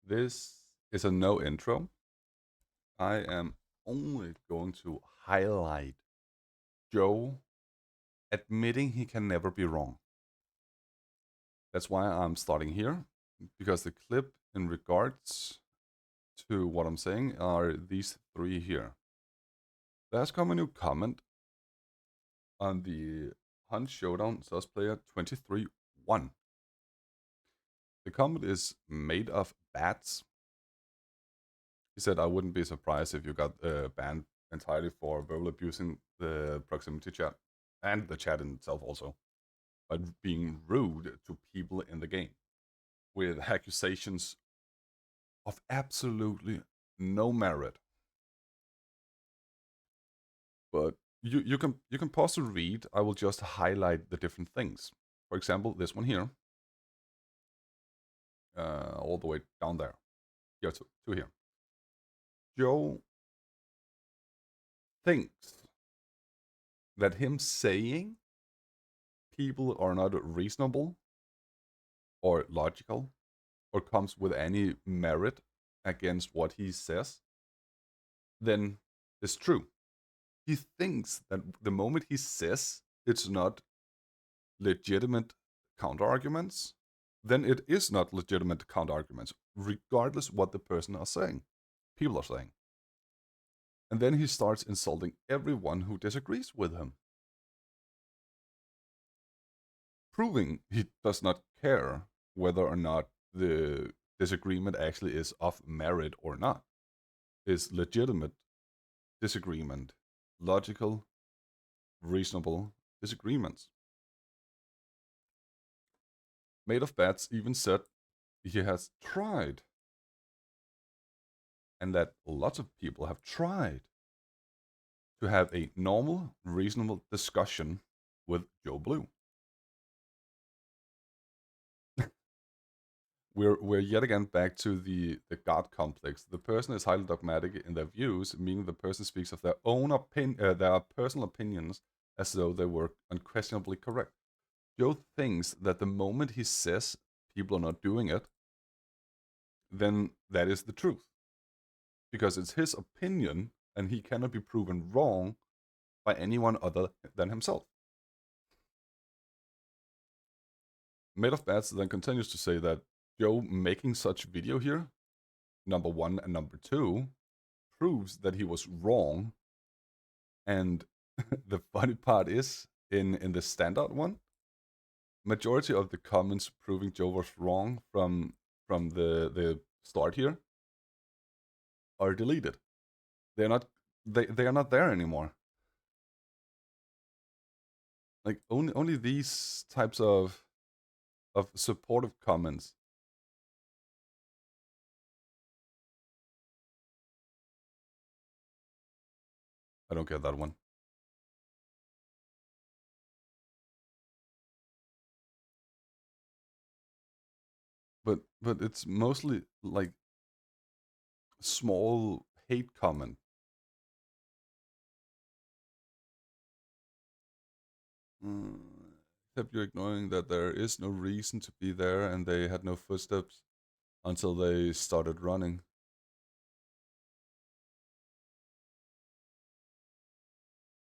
This is a no intro. I am only going to highlight Joe admitting he can never be wrong. That's why I'm starting here, because the clip in regards to what I'm saying are these three here. There's come a new comment on the Hunt Showdown Sus Player 23-1. The comment is made of bats. He said, I wouldn't be surprised if you got banned entirely for verbal abusing the proximity chat and the chat in itself also, but being rude to people in the game with accusations of absolutely no merit. But you can pause to read. I will just highlight the different things. For example, this one here, all the way down there, here to here. Joe thinks that him saying people are not reasonable or logical or comes with any merit against what he says, then it's true. He thinks that the moment he says it's not legitimate counter arguments, then it is not legitimate counter arguments, regardless what the person are saying, people are saying. And then he starts insulting everyone who disagrees with him, proving he does not care whether or not the disagreement actually is of merit or not, is legitimate disagreement, logical, reasonable disagreements. Made of Bats even said he has tried, and that lots of people have tried, to have a normal, reasonable discussion with Joe Blue. We're yet again back to the God complex. The person is highly dogmatic in their views, meaning the person speaks of their own their personal opinions as though they were unquestionably correct. Joe thinks that the moment he says people are not doing it, then that is the truth. Because it's his opinion and he cannot be proven wrong by anyone other than himself. Made of Bats then continues to say that Joe making such video here, number one and number two, proves that he was wrong. And the funny part is, in the standard one, majority of the comments proving Joe was wrong from the start here are deleted. They're not they are not there anymore. Like only these types of supportive comments. I don't get that one. But it's mostly like small hate comment. Except you're ignoring that there is no reason to be there and they had no footsteps until they started running.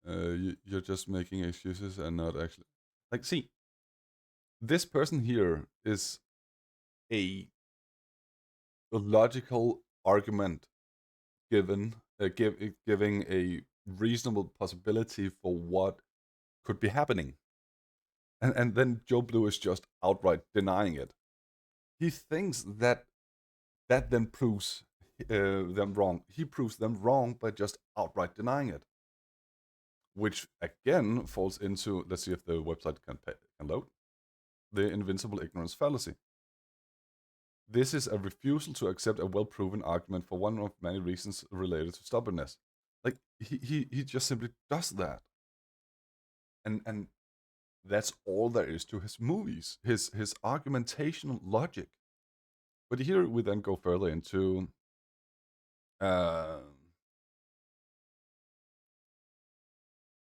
You're just making excuses and not actually. Like, see, this person here is a logical argument giving a reasonable possibility for what could be happening. And then Joe Blue is just outright denying it. He thinks that then proves them wrong. He proves them wrong by just outright denying it, which again falls into, let's see if the website can load, the invincible ignorance fallacy. This is a refusal to accept a well-proven argument for one of many reasons related to stubbornness. Like he just simply does that, and that's all there is to his movies, his argumentational logic. But here we then go further into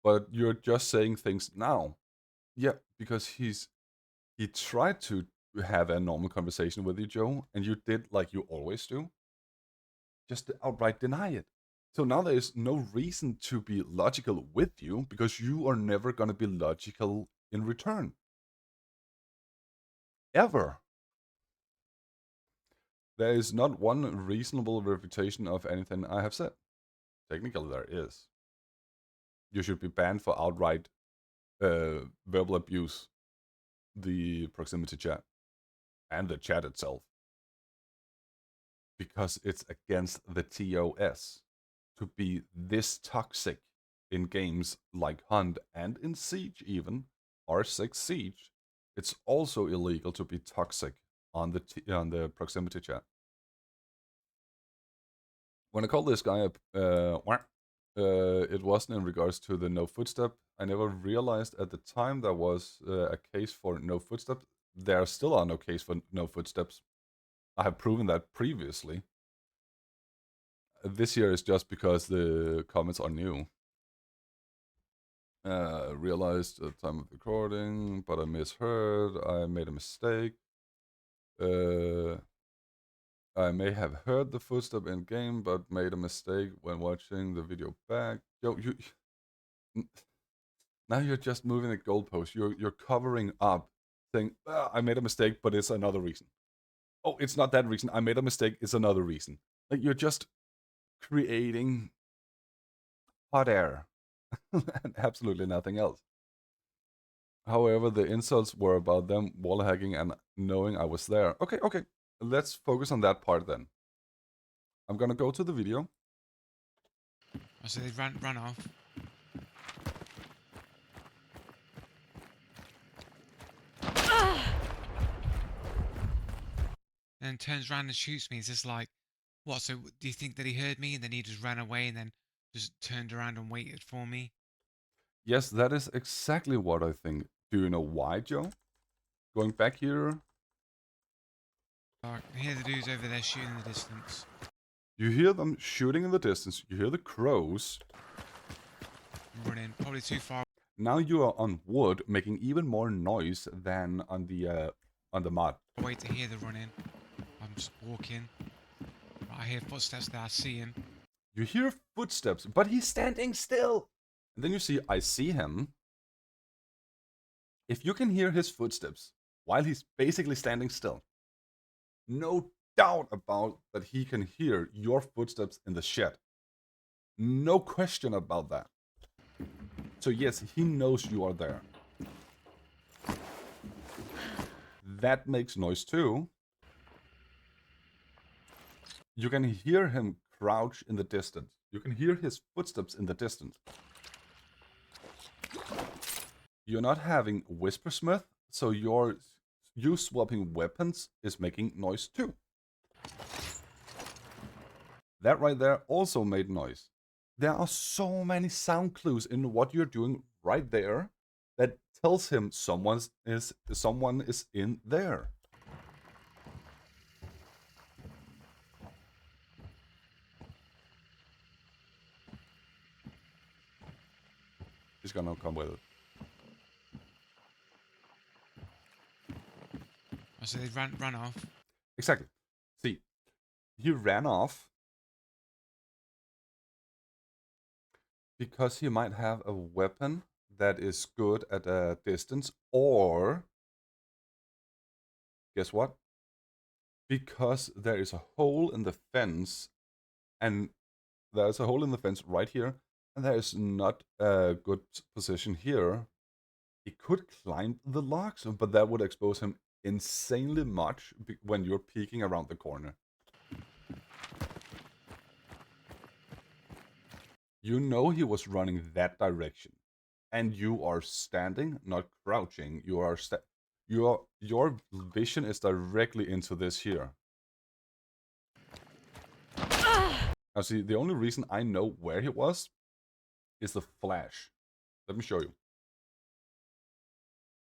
but you're just saying things now. Yeah, because he tried to to have a normal conversation with you, Joe, and you did like you always do, just outright deny it. So now there is no reason to be logical with you because you are never going to be logical in return. Ever. There is not one reasonable refutation of anything I have said. Technically, there is. You should be banned for outright verbal abuse, the proximity chat, and the chat itself. Because it's against the TOS to be this toxic in games like Hunt and in Siege even, R6 Siege. It's also illegal to be toxic on the proximity chat. When I called this guy up, it wasn't in regards to the no footstep. I never realized at the time there was a case for no footsteps. There still are no case for no footsteps. I have proven that previously. This year is just because the comments are new. Realized at the time of recording, but I misheard. I made a mistake. I may have heard the footstep in game, but made a mistake when watching the video back. Yo, you now you're just moving the goalpost. You're covering up, saying I made a mistake, but it's another reason. Oh, it's not that reason. I made a mistake. It's another reason. Like you're just creating hot air and absolutely nothing else. However, the insults were about them wall hacking and knowing I was there. Okay. Let's focus on that part then. I'm gonna go to the video. Oh, so they run off. And then turns around and shoots me. It's just like, what? So do you think that he heard me and then he just ran away and then just turned around and waited for me? Yes, that is exactly what I think. Do you know why, Joe? Going back here, I can hear the dudes over there shooting in the distance. you hear them shooting in the distance. You hear the crows. I'm running, probably too far. Now you are on wood, making even more noise than on the mud. Away to hear the running. I'm just walking. I hear footsteps there. I see him. You hear footsteps, but he's standing still. And then you see, I see him. If you can hear his footsteps while he's basically standing still, no doubt about that he can hear your footsteps in the shed. No question about that. So yes, he knows you are there. That makes noise too. You can hear him crouch in the distance. You can hear his footsteps in the distance. You're not having Whispersmith, so you swapping weapons is making noise too. That right there also made noise. There are so many sound clues in what you're doing right there that tells him someone is in there. He's gonna come with it. Oh, so they run off. Exactly. See, he ran off because he might have a weapon that is good at a distance, or guess what? Because there is a hole in the fence, and there's a hole in the fence right here, and there is not a good position here. He could climb the logs, but that would expose him insanely much when you're peeking around the corner. You know he was running that direction, and you are standing, not crouching. You are your vision is directly into this here. Now, see, the only reason I know where he was is the flash. Let me show you.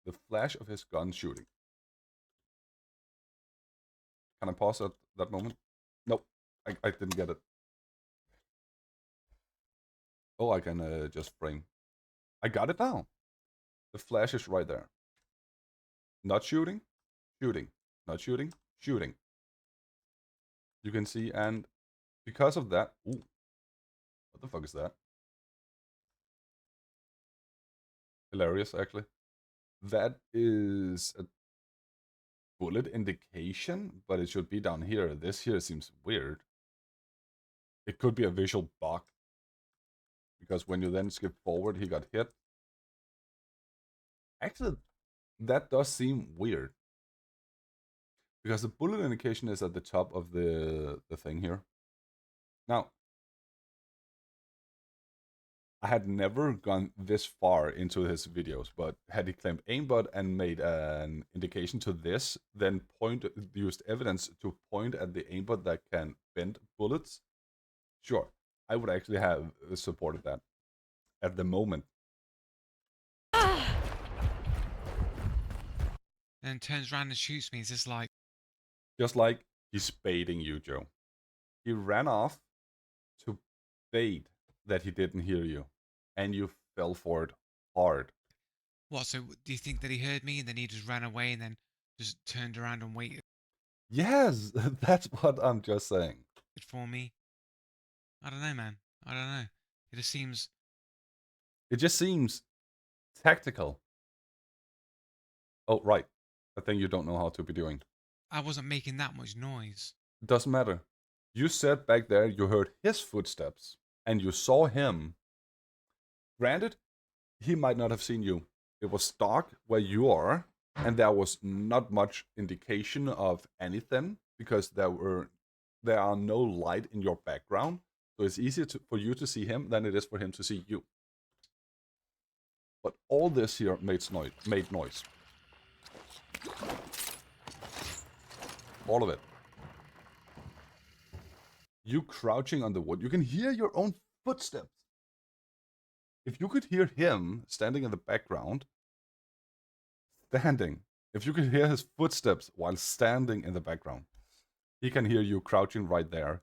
The flash of his gun shooting. Can I pause at that moment? Nope, I didn't get it. Oh, I can just frame. I got it now. The flash is right there. Not shooting, shooting, not shooting, shooting. You can see, and because of that, ooh, what the fuck is that? Hilarious, actually. That is a bullet indication, but it should be down here. This here seems weird. It could be a visual bug, because when you then skip forward, he got hit. Actually, that does seem weird, because the bullet indication is at the top of the thing here. Now, I had never gone this far into his videos, but had he claimed aimbot and made an indication to this, then used evidence to point at the aimbot that can bend bullets, sure, I would actually have supported that at the moment. Then turns around and shoots me. It's just like, Just like he's baiting you, Joe. He ran off to bait that he didn't hear you, and you fell for it hard. what? So do you think that he heard me and then he just ran away and then just turned around and waited Yes, that's what I'm just saying. for me? I don't know, man. I don't know. It just seems. It just seems tactical. Oh, right. A thing you don't know how to be doing. I wasn't making that much noise. Doesn't matter. You said back there you heard his footsteps and you saw him. Granted, he might not have seen you. It was dark where you are, and there was not much indication of anything because there are no light in your background. So it's easier for you to see him than it is for him to see you. But all this here made noise. All of it. You crouching on the wood. You can hear your own footsteps. If you could hear him standing in the background, if you could hear his footsteps while standing in the background, he can hear you crouching right there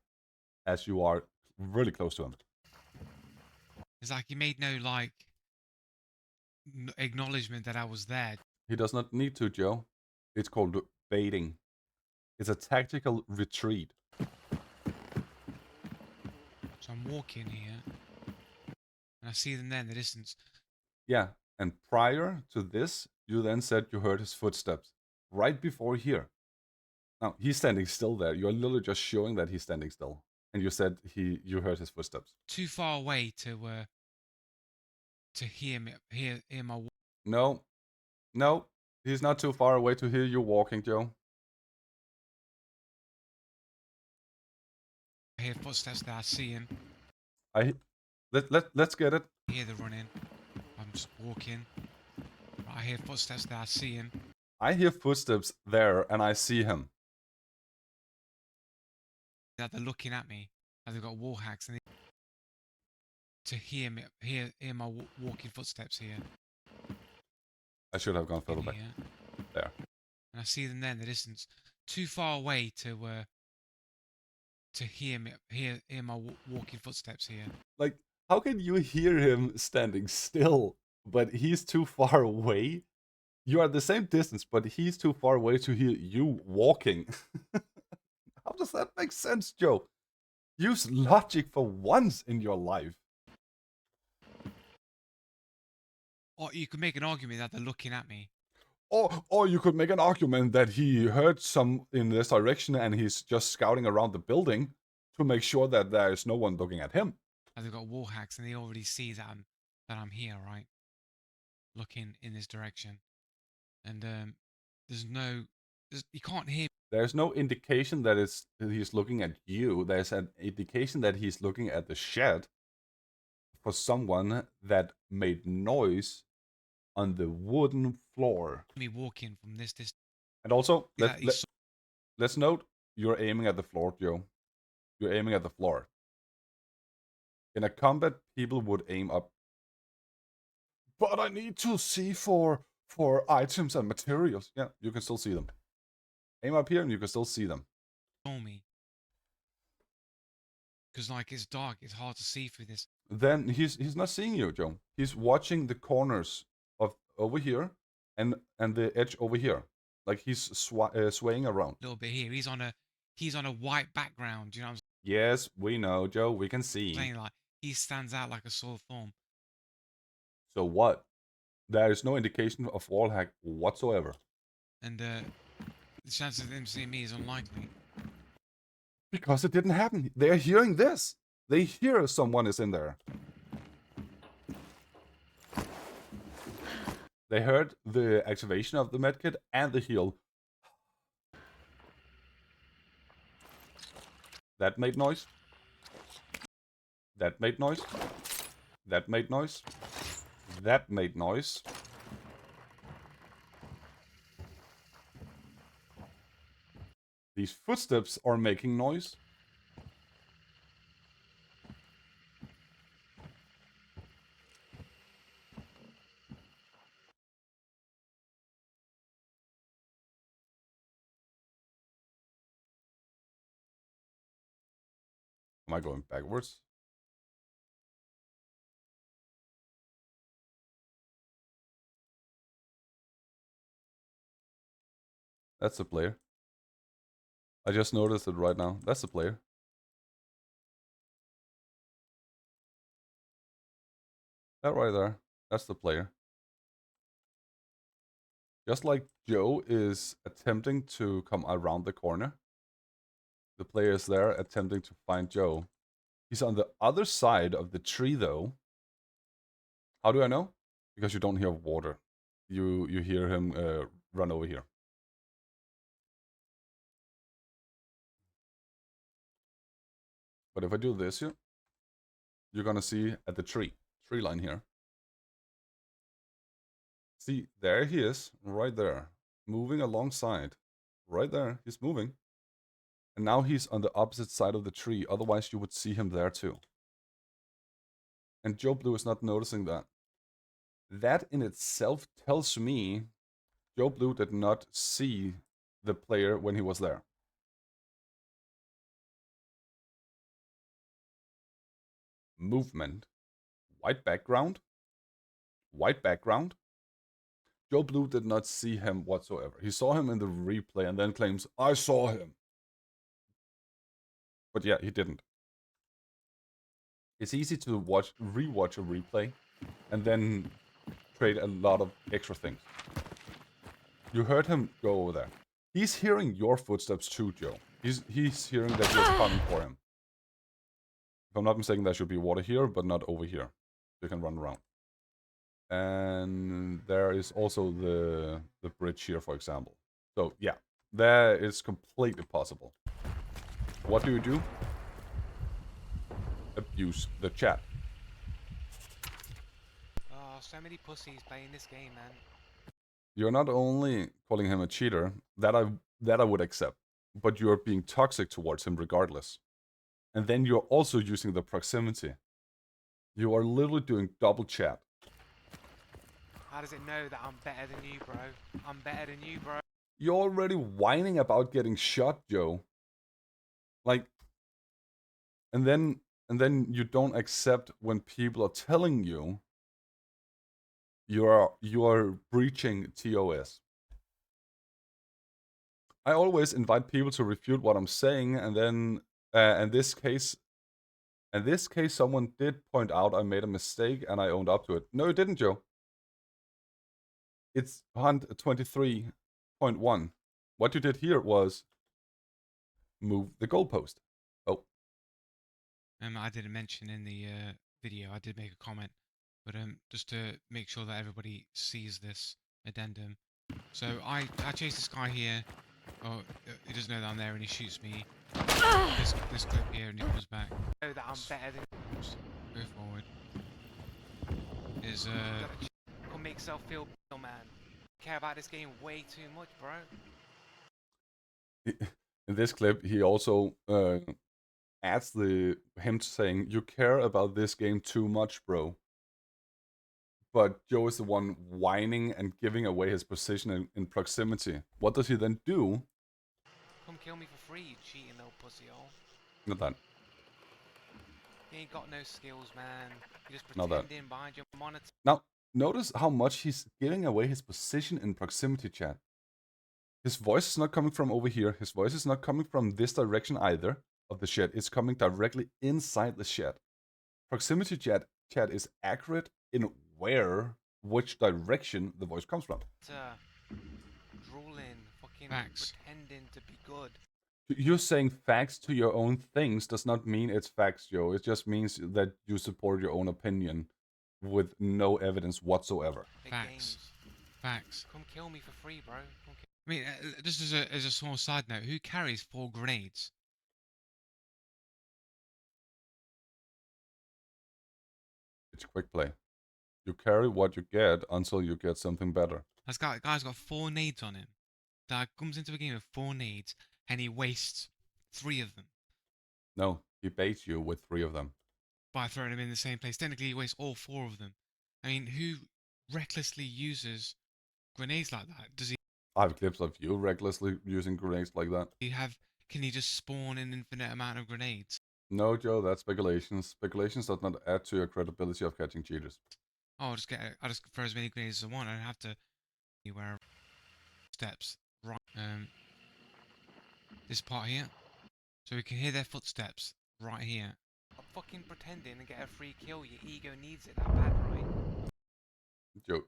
as you are really close to him. It's like he made no, like, acknowledgement that I was there. He does not need to, Joe. It's called baiting. It's a tactical retreat. So I'm walking here, and I see them there in the distance. Yeah, and prior to this, you then said you heard his footsteps right before here. Now, he's standing still there. You're literally just showing that he's standing still. And you said you heard his footsteps. Too far away to hear me, hear my. No, he's not too far away to hear you walking, Joe. I hear footsteps there. I see him. Let's get it. I hear the running. I'm just walking. I hear footsteps there. I see him. I hear footsteps there, and I see him. That they're looking at me. They've got wall hacks, and to hear me, hear my walking footsteps here. I should have gone further back. There. And I see them there in the distance. Too far away to hear me, hear my walking footsteps here. Like, how can you hear him standing still, but he's too far away? You are the same distance, but he's too far away to hear you walking. How does that make sense, Joe? Use logic for once in your life. Or you could make an argument that they're looking at me. Or you could make an argument that he heard some in this direction and he's just scouting around the building to make sure that there is no one looking at him. They've got wall hacks, and they already see that I'm here, right? Looking in this direction, and you can't hear. There's no indication that he's looking at you. There's an indication that he's looking at the shed for someone that made noise on the wooden floor. Me walking from this distance. And also, let's note, you're aiming at the floor, Joe. You're aiming at the floor. In a combat, people would aim up. But I need to see for items and materials. Yeah, you can still see them. Aim up here and you can still see them. Me. Because, like, it's dark. It's hard to see through this. Then he's not seeing you, Joe. He's watching the corners of over here and the edge over here. Like he's swaying around. A little bit here. He's on a white background. You know what I'm Yes, we know, Joe. We can see. saying? Like he stands out like a sore thumb. So what? There is no indication of wall hack whatsoever. And the chances of them seeing me is unlikely. Because it didn't happen. They're hearing this. They hear someone is in there. They heard the activation of the medkit and the heal. That made noise. That made noise. That made noise. That made noise. These footsteps are making noise. Am I going backwards? That's the player. I just noticed it right now. That's the player. That right there. That's the player. Just like Joe is attempting to come around the corner, the player is there attempting to find Joe. He's on the other side of the tree, though. How do I know? Because you don't hear water. You hear him run over here. But if I do this here, you're gonna see at the tree line here. See, there he is, right there, moving alongside. Right there, he's moving. And now he's on the opposite side of the tree, otherwise you would see him there too. And Joe Blue is not noticing that. That in itself tells me Joe Blue did not see the player when he was there. Movement. White background. White background. Joe Blue did not see him whatsoever. He saw him in the replay and then claims, I saw him. But yeah, he didn't. It's easy to rewatch a replay and then trade a lot of extra things. You heard him go over there. He's hearing your footsteps too, Joe. He's hearing that you're coming for him. If I'm not mistaken, there should be water here, but not over here. You can run around. And there is also the bridge here, for example. So yeah, that is completely possible. What do? Abuse the chat. Oh, so many pussies playing this game, man. You're not only calling him a cheater, that I would accept, but you're being toxic towards him regardless. And then you're also using the proximity. You are literally doing double chat. How does it know that I'm better than you, bro? I'm better than you, bro. You're already whining about getting shot, Joe. Like, and then you don't accept when people are telling you you are breaching TOS. I always invite people to refute what I'm saying, and then in this case, someone did point out I made a mistake and I owned up to it. No, you didn't, Joe. It's Hunt 23.1. What you did here was move the goalpost. Oh. I didn't mention in the video, I did make a comment, but just to make sure that everybody sees this addendum. So I chase this guy here. Oh, he doesn't know that I'm there, and he shoots me. This clip here, and he comes back. Know that I'm better than. Go forward. Is Come make yourself feel, man. Care about this game way too much, bro. In this clip, he also adds him saying, "You care about this game too much, bro." But Joe is the one whining and giving away his position in proximity. What does he then do? Come kill me for free, you cheating little pussyhole. Not that. You ain't got no skills, man. You're just Not that. pretending behind your monitor. Now, notice how much he's giving away his position in proximity chat. His voice is not coming from over here. His voice is not coming from this direction either of the shed. It's coming directly inside the shed. Proximity chat is accurate in which direction the voice comes from. Drooling, fucking Facts. pretending to be good. You saying facts to your own things does not mean it's facts, Joe. It just means that you support your own opinion with no evidence whatsoever. Big Facts. games. Facts. Come kill me for free, bro. I mean, just as a small side note, who carries 4 grenades? It's quick play. You carry what you get until you get something better. This guy's got 4 nades on him. That comes into a game with 4 nades, and he wastes 3 of them No, he baits you with 3 of them. by throwing them in the same place. Technically, he wastes all 4 of them. I mean, who recklessly uses grenades like that? Does he I have clips of you recklessly using grenades like that. have? Can he just spawn an infinite amount of grenades? No, Joe, that's speculations. Speculations does not add to your credibility of catching cheaters. Oh, I'll just throw as many grenades as I want. I don't have to where steps right. This part here, so we can hear their footsteps right here. I'm fucking pretending to get a free kill. Your ego needs it that bad, right? Joe.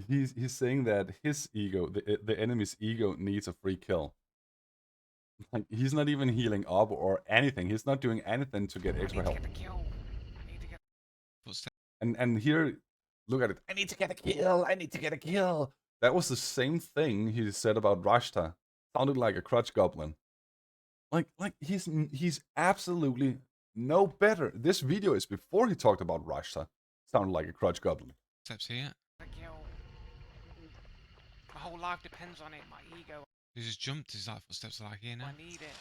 He's saying that his ego, the enemy's ego, needs a free kill. Like, he's not even healing up or anything. He's not doing anything to get extra help. Footsteps. And here, look at it. I need to get a kill. I need to get a kill. That was the same thing he said about Rashta. Sounded like a crutch goblin. Like he's absolutely no better. This video is before he talked about Rashta. Sounded like a crutch goblin. Steps here. My whole life depends on it. My ego. He just jumped. His like footsteps are like here now. I need it.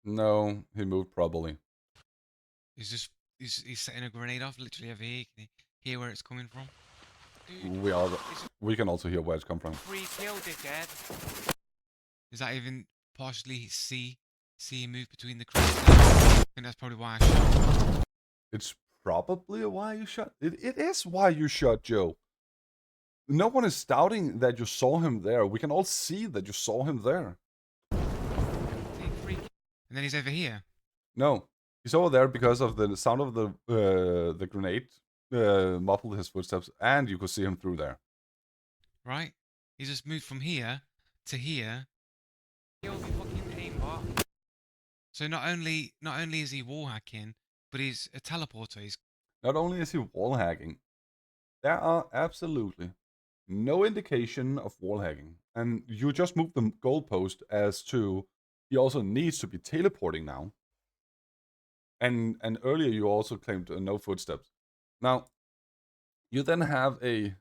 No, he moved probably. He's setting a grenade off literally over here. Can you hear where it's coming from? Dude, we can also hear where it's come from. free kill, dickhead. Is that even partially see him move between the crates? I think that's probably why I shot. It's probably why you shot. It is why you shot Joe. No one is doubting that you saw him there. We can all see that you saw him there. And then he's over here. No, he's over there because of the sound of the grenade muffled his footsteps, and you could see him through there. Right? He just moved from here to here. Kill me, fucking aimbot. So not only is he wall hacking, but he's a teleporter. He's Not only is he wall hacking, there are absolutely no indication of wall hacking, and you just moved the goalpost as to he also needs to be teleporting now. And earlier you also claimed no footsteps. Now, you then have a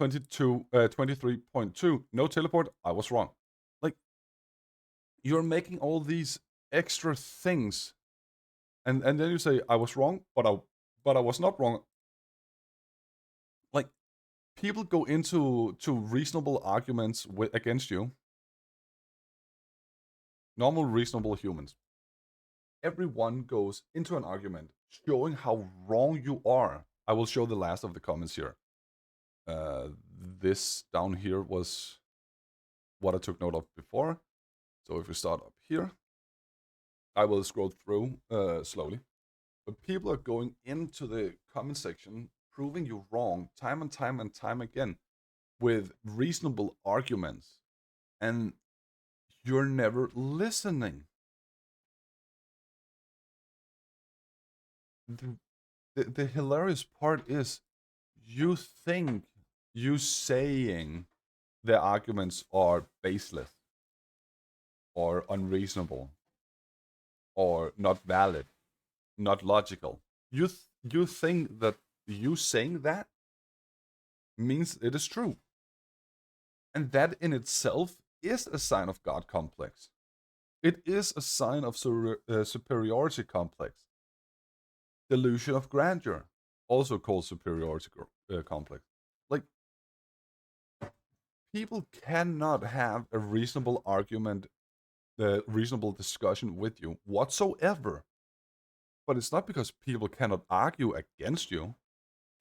23.2 no teleport. I was wrong. Like, you're making all these extra things, and then you say I was wrong, but I was not wrong. Like, people go into reasonable arguments against you. Normal, reasonable humans. Everyone goes into an argument showing how wrong you are. I will show the last of the comments here. This down here was what I took note of before. So if we start up here, I will scroll through slowly. But people are going into the comment section proving you wrong time and time and time again with reasonable arguments. And you're never listening. The hilarious part is you think you saying the arguments are baseless or unreasonable or not valid, not logical. You think that you saying that means it is true. And that in itself is a sign of God complex. It is a sign of superiority complex. Delusion of grandeur, also called superiority complex. Like, people cannot have a reasonable argument, reasonable discussion with you whatsoever. But it's not because people cannot argue against you.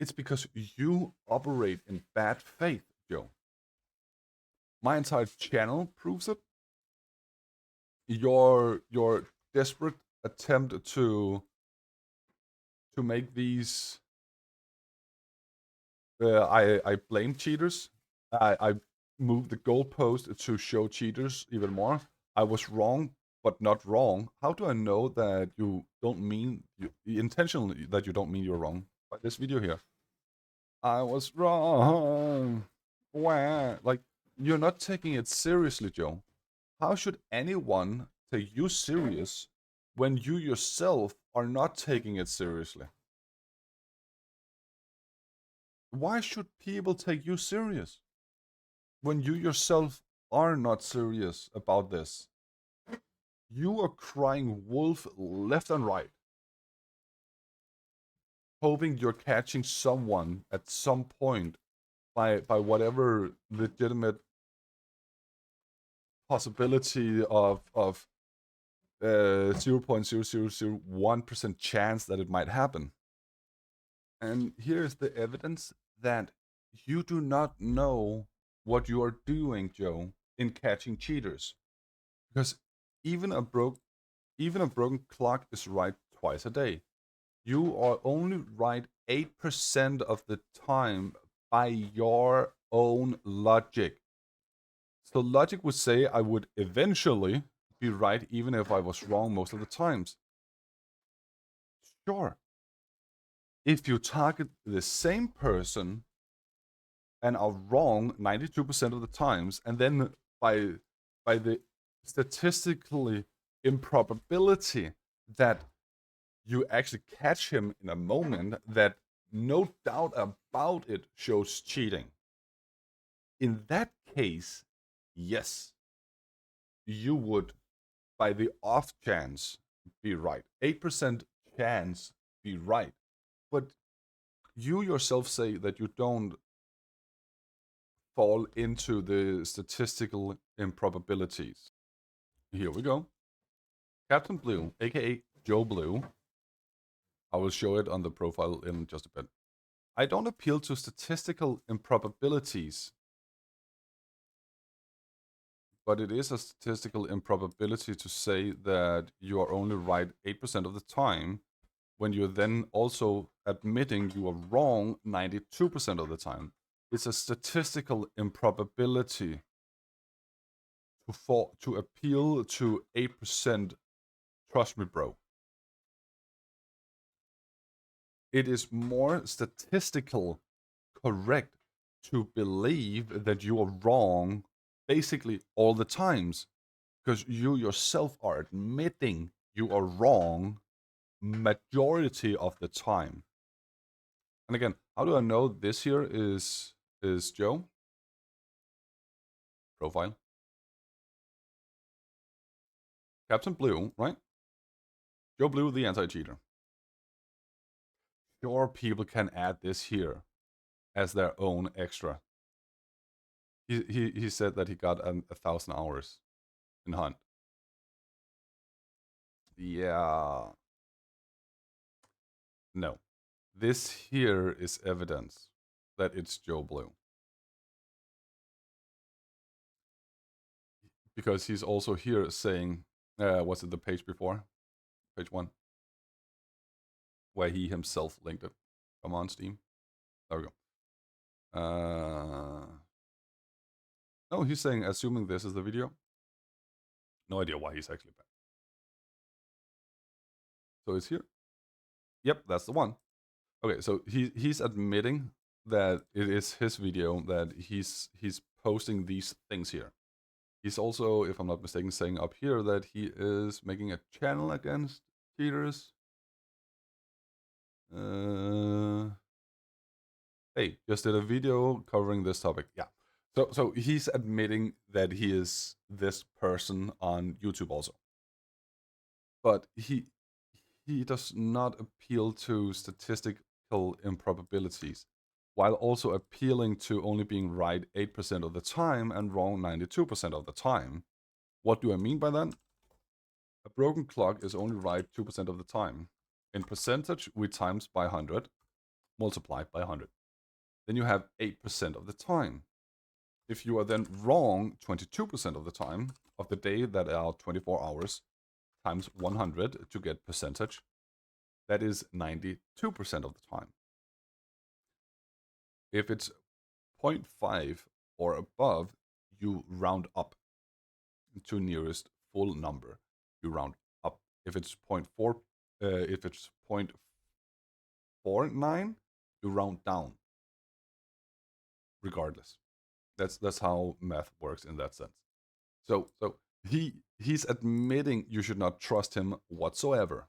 It's because you operate in bad faith, Joe. My entire channel proves it. Your desperate attempt to make these I blame cheaters. I moved the goalpost to show cheaters even more. I was wrong, but not wrong. How do I know that you don't mean intentionally that you don't mean you're wrong? By this video here, I was wrong. Wah. Like, you're not taking it seriously, Joe. How should anyone take you serious when you yourself are not taking it seriously? Why should people take you serious when you yourself are not serious about this? You are crying wolf left and right, hoping you're catching someone at some point by whatever legitimate possibility of 0.0001% chance that it might happen. And here's the evidence that you do not know what you are doing, Joe, in catching cheaters. Because even a broken clock is right twice a day. You are only right 8% of the time by your own logic. So logic would say I would eventually be right even if I was wrong most of the times. Sure. If you target the same person and are wrong 92% of the times, and then by the statistically improbability that you actually catch him in a moment that no doubt about it shows cheating. In that case, yes, you would, by the off chance, be right. 8% chance be right. But you yourself say that you don't fall into the statistical improbabilities. Here we go. Captain Blue, aka Joe Blue. I will show it on the profile in just a bit. I don't appeal to statistical improbabilities, but it is a statistical improbability to say that you are only right 8% of the time when you're then also admitting you are wrong 92% of the time. It's a statistical improbability to appeal to 8%. Trust me, bro. It is more statistical correct to believe that you are wrong basically all the times, because you yourself are admitting you are wrong majority of the time. And again, how do I know this here is Joe? Profile. Captain Blue, right? Joe Blue, the anti-cheater. Sure, people can add this here as their own extra. He said that he got 1,000 hours in Hunt. Yeah. No. This here is evidence that it's Joe Blue. Because he's also here saying, was it the page before? Page 1. Where he himself linked it. Come on, Steam. There we go. No, he's saying, assuming this is the video. No idea why he's actually back. So it's here. Yep, that's the one. Okay, so he's admitting that it is his video, that he's posting these things here. He's also, if I'm not mistaken, saying up here that he is making a channel against cheaters. Hey, just did a video covering this topic. Yeah. So he's admitting that he is this person on YouTube also. But he does not appeal to statistical improbabilities, while also appealing to only being right 8% of the time and wrong 92% of the time. What do I mean by that? A broken clock is only right 2% of the time. In percentage, we times by 100. multiplied by 100. Then you have 8% of the time. If you are then wrong 22% of the time of the day that are 24 hours times 100 to get percentage, that is 92% of the time. If it's 0.5 or above, you round up to nearest full number. You round up. If it's 0.4, if it's 0.49, you round down. Regardless, that's how math works in that sense. So he's admitting you should not trust him whatsoever.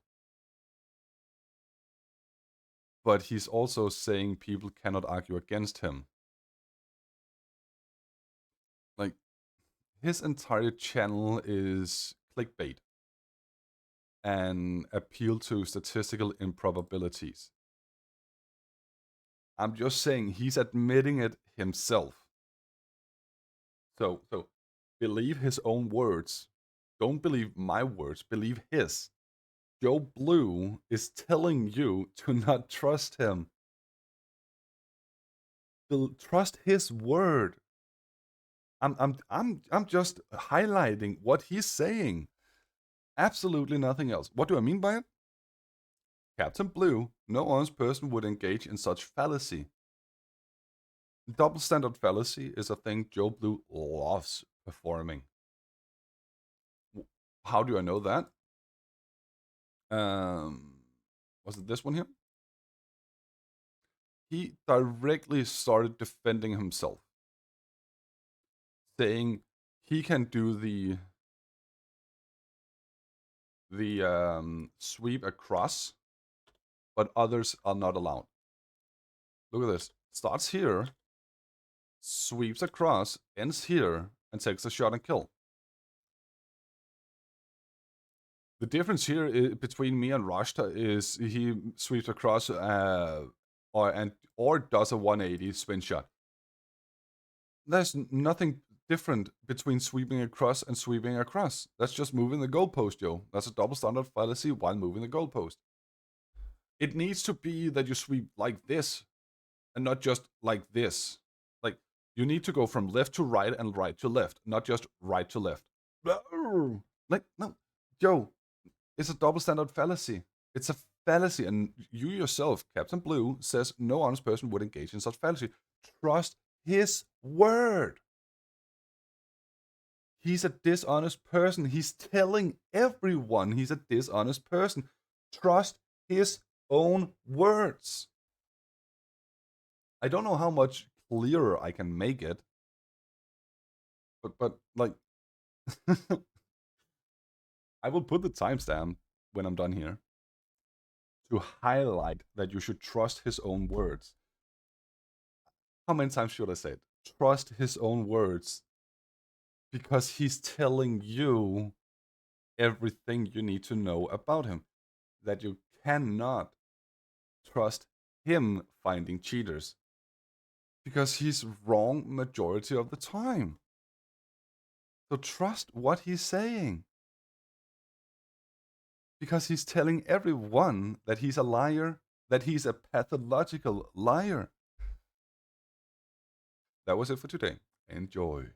But he's also saying people cannot argue against him. Like, his entire channel is clickbait and appeal to statistical improbabilities. I'm just saying he's admitting it himself. So believe his own words. Don't believe my words, believe his. Joe Blue is telling you to not trust him. Trust his word. I'm just highlighting what he's saying. Absolutely nothing else. What do I mean by it? Captain Blue, no honest person would engage in such fallacy. Double Standard Fallacy is a thing Joe Blue loves performing. How do I know that? Was it this one here? He directly started defending himself, saying he can do the sweep across, but others are not allowed. Look at this. Starts here, sweeps across, ends here, and takes a shot and kill. The difference here between me and Rashta is he sweeps across or does a 180 spin shot. There's nothing different between sweeping across and sweeping across. That's just moving the goalpost, yo. That's a double standard fallacy while moving the goalpost. It needs to be that you sweep like this and not just like this. Like, you need to go from left to right and right to left, not just right to left. Like, no, yo, it's a double standard fallacy. It's a fallacy, and you yourself, Captain Blue, says no honest person would engage in such fallacy. Trust his word. He's a dishonest person. He's telling everyone he's a dishonest person. Trust his own words. I don't know how much clearer I can make it, but like, I will put the timestamp when I'm done here to highlight that you should trust his own words. How many times should I say it? Trust his own words, because he's telling you everything you need to know about him. That you cannot trust him finding cheaters, because he's wrong majority of the time. So trust what he's saying, because he's telling everyone that he's a liar, that he's a pathological liar. That was it for today. Enjoy.